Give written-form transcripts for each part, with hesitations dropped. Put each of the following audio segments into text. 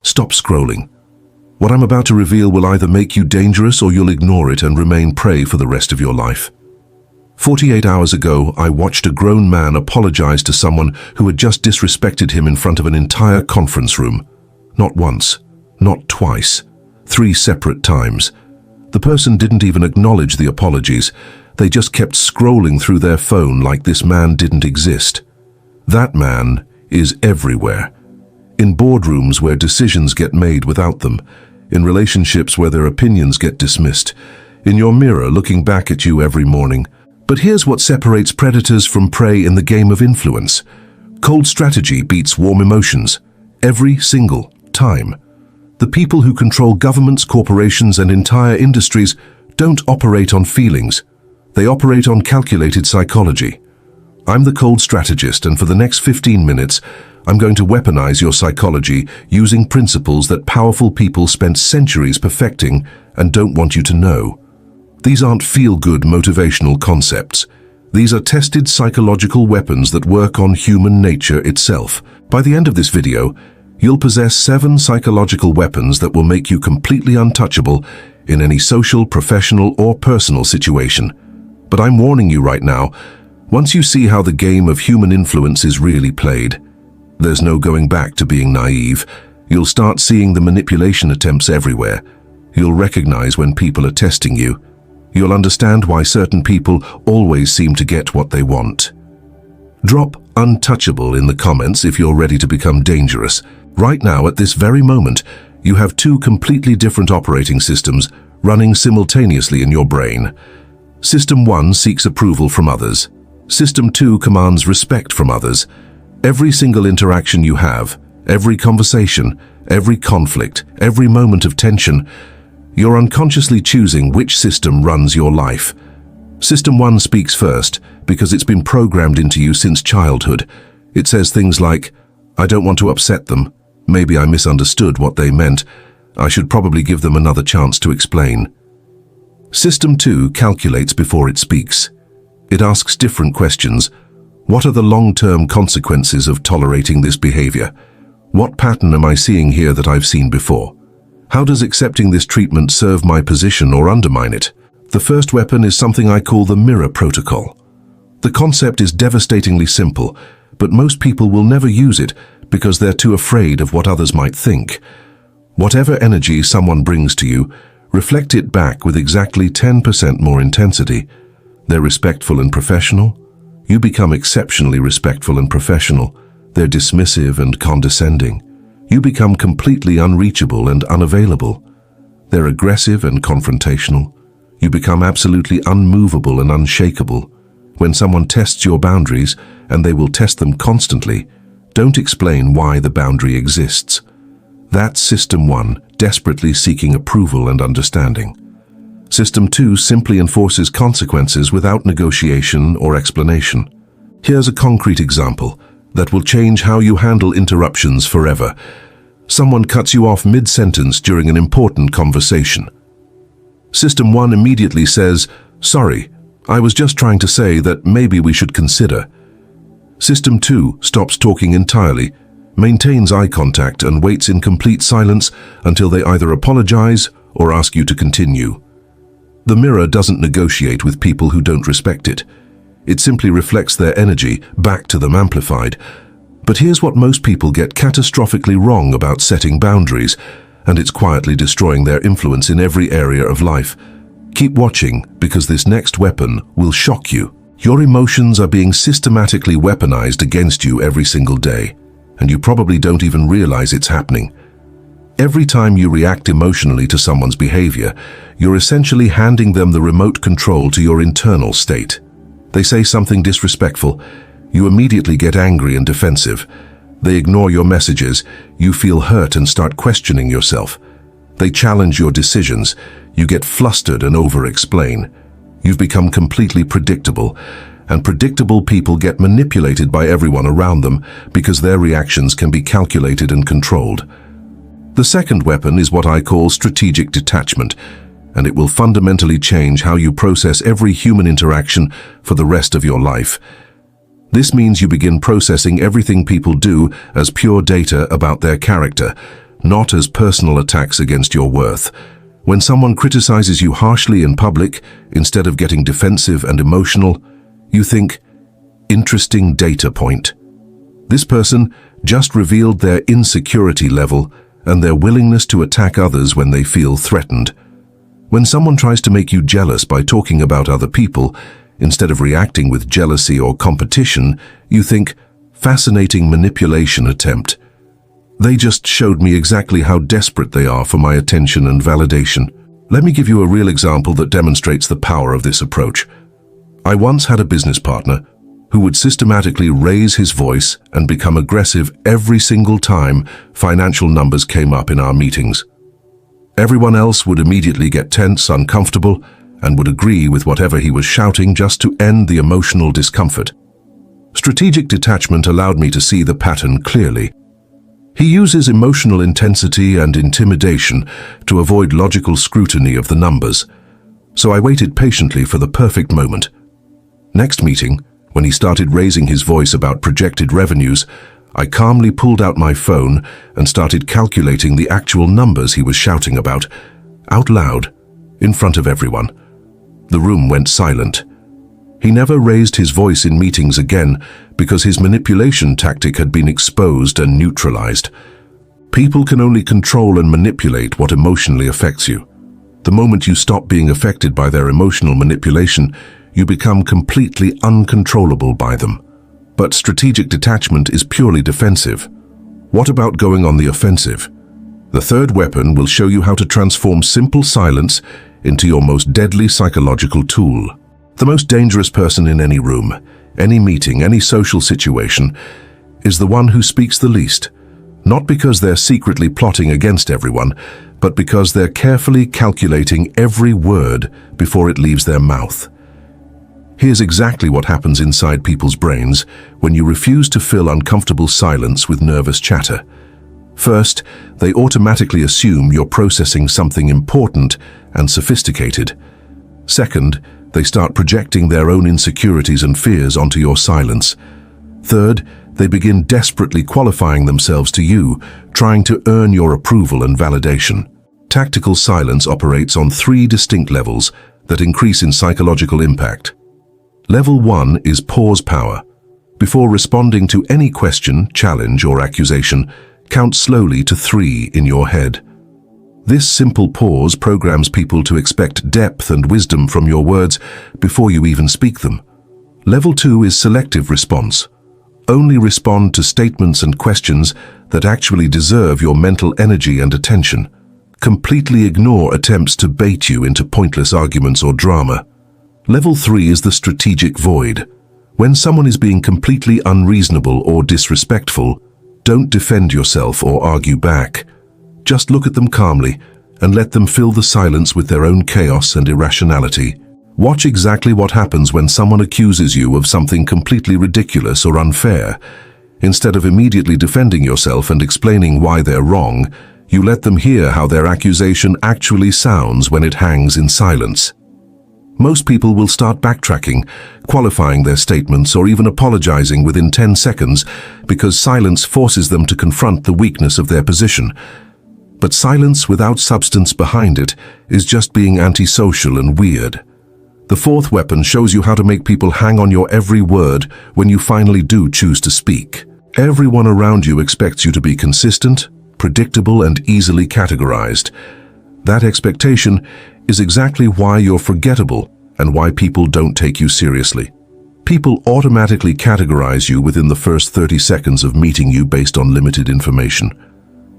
Stop scrolling. What I'm about to reveal will either make you dangerous or you'll ignore it and remain prey for the rest of your life. 48 hours ago, I watched a grown man apologize to someone who had just disrespected him in front of an entire conference room. Not once, not twice, 3 separate times. The person didn't even acknowledge the apologies. They just kept scrolling through their phone like this man didn't exist. That man is everywhere. In boardrooms where decisions get made without them, in relationships where their opinions get dismissed, in your mirror looking back at you every morning. But here's what separates predators from prey in the game of influence. Cold strategy beats warm emotions. Every single time. The people who control governments, corporations, and entire industries don't operate on feelings. They operate on calculated psychology. I'm the cold strategist, and for the next 15 minutes, I'm going to weaponize your psychology using principles that powerful people spent centuries perfecting and don't want you to know. These aren't feel-good motivational concepts. These are tested psychological weapons that work on human nature itself. By the end of this video, you'll possess 7 psychological weapons that will make you completely untouchable in any social, professional, or personal situation. But I'm warning you right now, once you see how the game of human influence is really played, there's no going back to being naive. You'll start seeing the manipulation attempts everywhere. You'll recognize when people are testing you. You'll understand why certain people always seem to get what they want. Drop untouchable in the comments if you're ready to become dangerous. Right now, at this very moment, you have 2 completely different operating systems running simultaneously in your brain. System 1 seeks approval from others. System 2 commands respect from others. Every single interaction you have, every conversation, every conflict, every moment of tension, you're unconsciously choosing which system runs your life. System 1 speaks first because it's been programmed into you since childhood. It says things like, I don't want to upset them. Maybe I misunderstood what they meant. I should probably give them another chance to explain. System 2 calculates before it speaks. It asks different questions. What are the long-term consequences of tolerating this behavior? What pattern am I seeing here that I've seen before? How does accepting this treatment serve my position or undermine it? The first weapon is something I call the mirror protocol. The concept is devastatingly simple, but most people will never use it because they're too afraid of what others might think. Whatever energy someone brings to you, reflect it back with exactly 10% more intensity. They're respectful and professional. You become exceptionally respectful and professional. They're dismissive and condescending. You become completely unreachable and unavailable. They're aggressive and confrontational. You become absolutely unmovable and unshakable. When someone tests your boundaries, and they will test them constantly, don't explain why the boundary exists. That's System 1, desperately seeking approval and understanding. System 2 simply enforces consequences without negotiation or explanation. Here's a concrete example that will change how you handle interruptions forever. Someone cuts you off mid-sentence during an important conversation. System 1 immediately says, "Sorry, I was just trying to say that maybe we should consider." System 2 stops talking entirely, maintains eye contact, and waits in complete silence until they either apologize or ask you to continue. The mirror doesn't negotiate with people who don't respect it. It simply reflects their energy back to them amplified. But here's what most people get catastrophically wrong about setting boundaries, and it's quietly destroying their influence in every area of life. Keep watching, because this next weapon will shock you. Your emotions are being systematically weaponized against you every single day, and you probably don't even realize it's happening. Every time you react emotionally to someone's behavior, you're essentially handing them the remote control to your internal state. They say something disrespectful, you immediately get angry and defensive. They ignore your messages, you feel hurt and start questioning yourself. They challenge your decisions, you get flustered and over-explain. You've become completely predictable, and predictable people get manipulated by everyone around them because their reactions can be calculated and controlled. The second weapon is what I call strategic detachment, and it will fundamentally change how you process every human interaction for the rest of your life. This means you begin processing everything people do as pure data about their character, not as personal attacks against your worth. When someone criticizes you harshly in public, instead of getting defensive and emotional, you think, interesting data point. This person just revealed their insecurity level and their willingness to attack others when they feel threatened. When someone tries to make you jealous by talking about other people, instead of reacting with jealousy or competition, you think, fascinating manipulation attempt. They just showed me exactly how desperate they are for my attention and validation. Let me give you a real example that demonstrates the power of this approach. I once had a business partner who would systematically raise his voice and become aggressive every single time financial numbers came up in our meetings. Everyone else would immediately get tense, uncomfortable, and would agree with whatever he was shouting just to end the emotional discomfort. Strategic detachment allowed me to see the pattern clearly. He uses emotional intensity and intimidation to avoid logical scrutiny of the numbers, so I waited patiently for the perfect moment. Next meeting, when he started raising his voice about projected revenues, I calmly pulled out my phone and started calculating the actual numbers he was shouting about, out loud, in front of everyone. The room went silent. He never raised his voice in meetings again because his manipulation tactic had been exposed and neutralized. People can only control and manipulate what emotionally affects you. The moment you stop being affected by their emotional manipulation, you become completely uncontrollable by them. But strategic detachment is purely defensive. What about going on the offensive? The third weapon will show you how to transform simple silence into your most deadly psychological tool. The most dangerous person in any room, any meeting, any social situation, is the one who speaks the least, not because they're secretly plotting against everyone, but because they're carefully calculating every word before it leaves their mouth. Here's exactly what happens inside people's brains when you refuse to fill uncomfortable silence with nervous chatter. First, they automatically assume you're processing something important and sophisticated. Second, they start projecting their own insecurities and fears onto your silence. Third, they begin desperately qualifying themselves to you, trying to earn your approval and validation. Tactical silence operates on 3 distinct levels that increase in psychological impact. Level 1 is pause power. Before responding to any question, challenge, or accusation, count slowly to 3 in your head. This simple pause programs people to expect depth and wisdom from your words before you even speak them. Level 2 is selective response. Only respond to statements and questions that actually deserve your mental energy and attention. Completely ignore attempts to bait you into pointless arguments or drama. Level 3 is the strategic void. When someone is being completely unreasonable or disrespectful, don't defend yourself or argue back. Just look at them calmly and let them fill the silence with their own chaos and irrationality. Watch exactly what happens when someone accuses you of something completely ridiculous or unfair. Instead of immediately defending yourself and explaining why they're wrong, you let them hear how their accusation actually sounds when it hangs in silence. Most people will start backtracking, qualifying their statements, or even apologizing within 10 seconds because silence forces them to confront the weakness of their position. But silence without substance behind it is just being antisocial and weird. The fourth weapon shows you how to make people hang on your every word when you finally do choose to speak. Everyone around you expects you to be consistent, predictable, and easily categorized. That expectation is exactly why you're forgettable and why people don't take you seriously. People automatically categorize you within the first 30 seconds of meeting you based on limited information.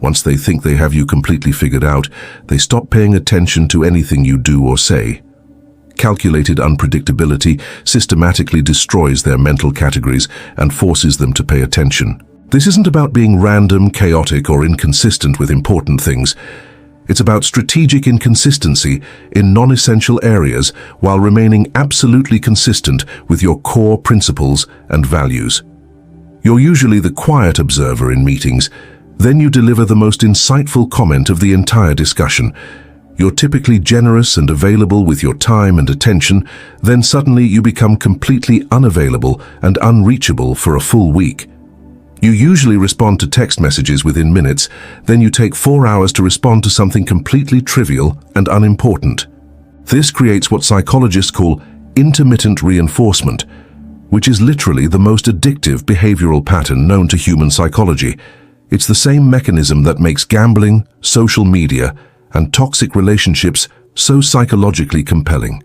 Once they think they have you completely figured out, they stop paying attention to anything you do or say. Calculated unpredictability systematically destroys their mental categories and forces them to pay attention. This isn't about being random, chaotic, or inconsistent with important things. It's about strategic inconsistency in non-essential areas while remaining absolutely consistent with your core principles and values. You're usually the quiet observer in meetings. Then you deliver the most insightful comment of the entire discussion. You're typically generous and available with your time and attention. Then suddenly you become completely unavailable and unreachable for a full week. You usually respond to text messages within minutes, then you take 4 hours to respond to something completely trivial and unimportant. This creates what psychologists call intermittent reinforcement, which is literally the most addictive behavioral pattern known to human psychology. It's the same mechanism that makes gambling, social media, and toxic relationships so psychologically compelling.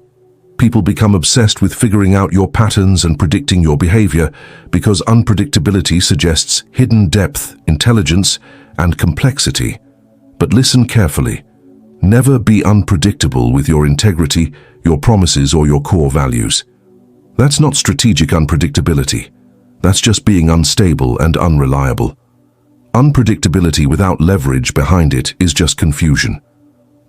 People become obsessed with figuring out your patterns and predicting your behavior because unpredictability suggests hidden depth, intelligence, and complexity. But listen carefully. Never be unpredictable with your integrity, your promises, or your core values. That's not strategic unpredictability. That's just being unstable and unreliable. Unpredictability without leverage behind it is just confusion.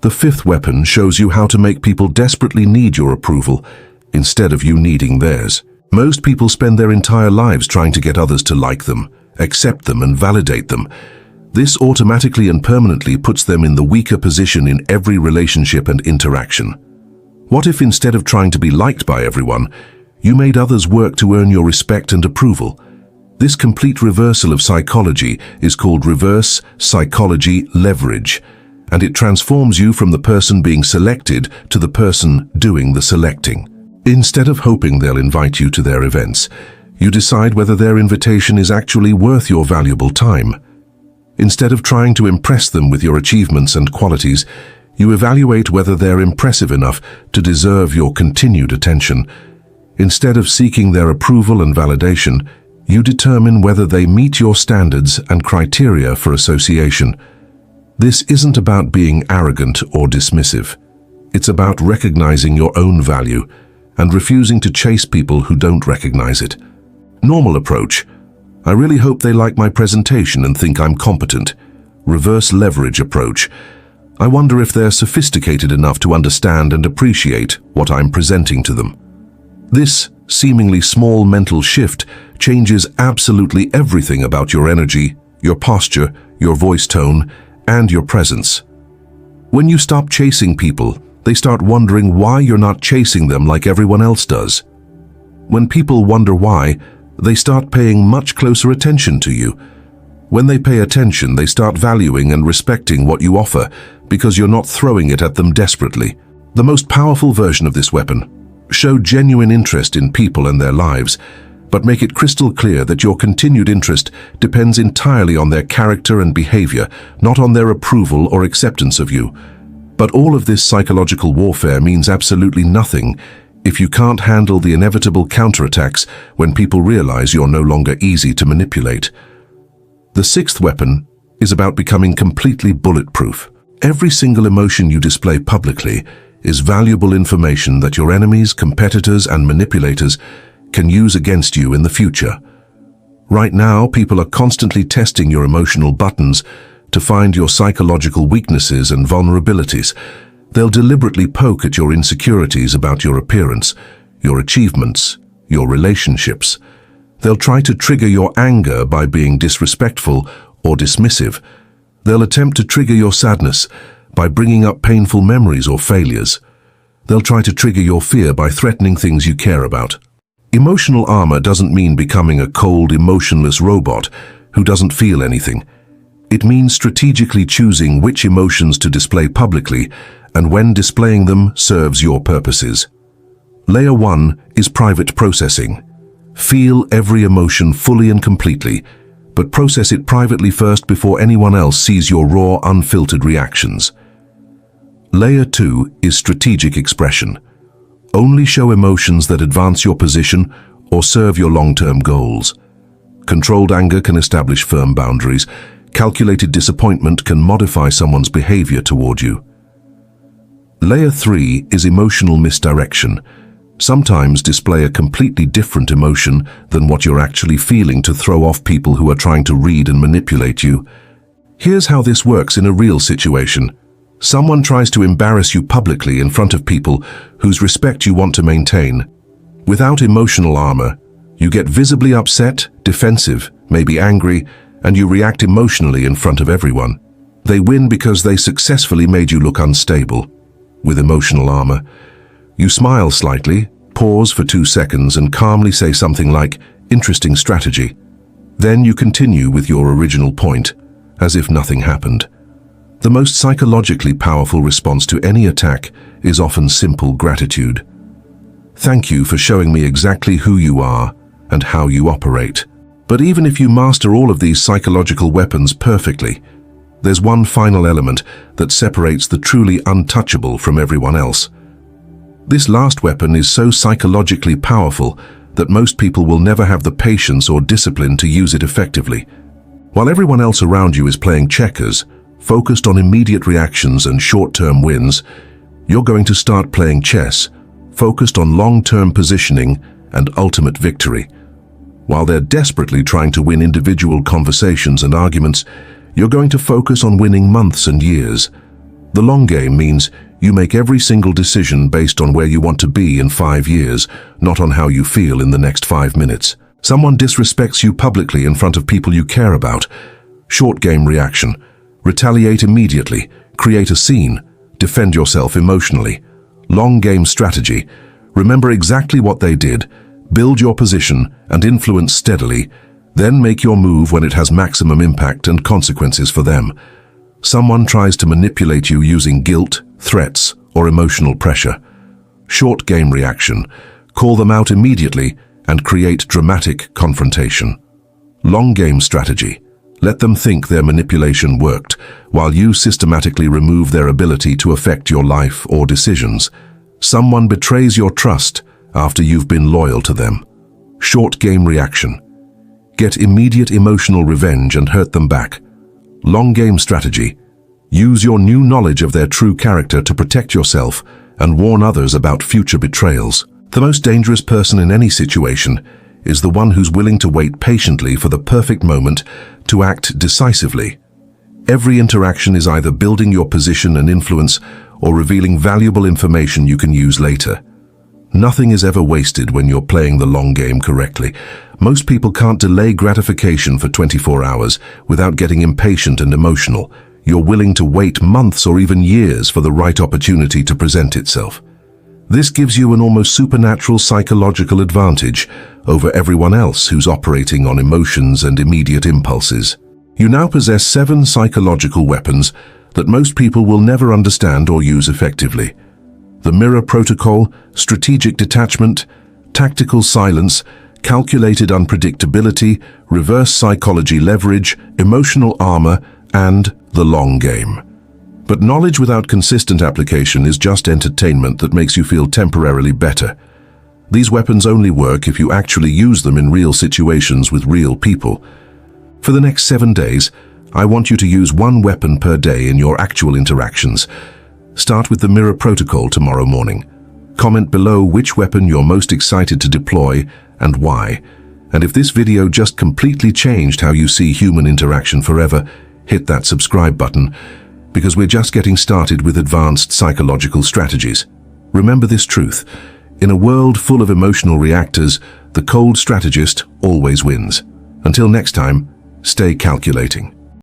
The fifth weapon shows you how to make people desperately need your approval instead of you needing theirs. Most people spend their entire lives trying to get others to like them, accept them, and validate them. This automatically and permanently puts them in the weaker position in every relationship and interaction. What if instead of trying to be liked by everyone, you made others work to earn your respect and approval? This complete reversal of psychology is called reverse psychology leverage, and it transforms you from the person being selected to the person doing the selecting. Instead of hoping they'll invite you to their events, you decide whether their invitation is actually worth your valuable time. Instead of trying to impress them with your achievements and qualities, you evaluate whether they're impressive enough to deserve your continued attention. Instead of seeking their approval and validation, you determine whether they meet your standards and criteria for association. This isn't about being arrogant or dismissive. It's about recognizing your own value and refusing to chase people who don't recognize it. Normal approach: I really hope they like my presentation and think I'm competent. Reverse leverage approach: I wonder if they're sophisticated enough to understand and appreciate what I'm presenting to them. This seemingly small mental shift changes absolutely everything about your energy, your posture, your voice tone, and your presence. When you stop chasing people, they start wondering why you're not chasing them like everyone else does. When people wonder why, they start paying much closer attention to you. When they pay attention, they start valuing and respecting what you offer because you're not throwing it at them desperately. The most powerful version of this weapon: show genuine interest in people and their lives, but make it crystal clear that your continued interest depends entirely on their character and behavior, not on their approval or acceptance of you. But all of this psychological warfare means absolutely nothing if you can't handle the inevitable counterattacks when people realize you're no longer easy to manipulate. The sixth weapon is about becoming completely bulletproof. Every single emotion you display publicly is valuable information that your enemies, competitors, and manipulators can use against you in the future. Right now, people are constantly testing your emotional buttons to find your psychological weaknesses and vulnerabilities. They'll deliberately poke at your insecurities about your appearance, your achievements, your relationships. They'll try to trigger your anger by being disrespectful or dismissive. They'll attempt to trigger your sadness by bringing up painful memories or failures. They'll try to trigger your fear by threatening things you care about. Emotional armor doesn't mean becoming a cold, emotionless robot who doesn't feel anything. It means strategically choosing which emotions to display publicly and when displaying them serves your purposes. Layer 1 is private processing. Feel every emotion fully and completely, but process it privately first before anyone else sees your raw, unfiltered reactions. Layer 2 is strategic expression. Only show emotions that advance your position or serve your long-term goals. Controlled anger can establish firm boundaries. Calculated disappointment can modify someone's behavior toward you. Layer 3 is emotional misdirection. Sometimes display a completely different emotion than what you're actually feeling to throw off people who are trying to read and manipulate you. Here's how this works in a real situation. Someone tries to embarrass you publicly in front of people whose respect you want to maintain. Without emotional armor, you get visibly upset, defensive, maybe angry, and you react emotionally in front of everyone. They win because they successfully made you look unstable. With emotional armor, you smile slightly, pause for 2 seconds, and calmly say something like, "Interesting strategy." Then you continue with your original point, as if nothing happened. The most psychologically powerful response to any attack is often simple gratitude. Thank you for showing me exactly who you are and how you operate. But even if you master all of these psychological weapons perfectly, there's one final element that separates the truly untouchable from everyone else. This last weapon is so psychologically powerful that most people will never have the patience or discipline to use it effectively. While everyone else around you is playing checkers, focused on immediate reactions and short-term wins, you're going to start playing chess, focused on long-term positioning and ultimate victory. While they're desperately trying to win individual conversations and arguments, you're going to focus on winning months and years. The long game means you make every single decision based on where you want to be in 5 years, not on how you feel in the next 5 minutes. Someone disrespects you publicly in front of people you care about. Short game reaction. Retaliate immediately. Create a scene. Defend yourself emotionally. Long game strategy. Remember exactly what they did. Build your position and influence steadily. Then make your move when it has maximum impact and consequences for them. Someone tries to manipulate you using guilt, threats, or emotional pressure. Short game reaction. Call them out immediately and create dramatic confrontation. Long game strategy. Let them think their manipulation worked, while you systematically remove their ability to affect your life or decisions. Someone betrays your trust after you've been loyal to them. Short game reaction. Get immediate emotional revenge and hurt them back. Long game strategy. Use your new knowledge of their true character to protect yourself and warn others about future betrayals. The most dangerous person in any situation is the one who's willing to wait patiently for the perfect moment to act decisively. Every interaction is either building your position and influence or revealing valuable information you can use later. Nothing is ever wasted when you're playing the long game correctly. Most people can't delay gratification for 24 hours without getting impatient and emotional. You're willing to wait months or even years for the right opportunity to present itself. This gives you an almost supernatural psychological advantage over everyone else who's operating on emotions and immediate impulses. You now possess 7 psychological weapons that most people will never understand or use effectively. The mirror protocol, strategic detachment, tactical silence, calculated unpredictability, reverse psychology leverage, emotional armor, and the long game. But knowledge without consistent application is just entertainment that makes you feel temporarily better. These weapons only work if you actually use them in real situations with real people. For the next 7 days, I want you to use 1 weapon per day in your actual interactions. Start with the mirror protocol tomorrow morning. Comment below which weapon you're most excited to deploy and why. And if this video just completely changed how you see human interaction forever, hit that subscribe button, because we're just getting started with advanced psychological strategies. Remember this truth: in a world full of emotional reactors, the cold strategist always wins. Until next time, stay calculating.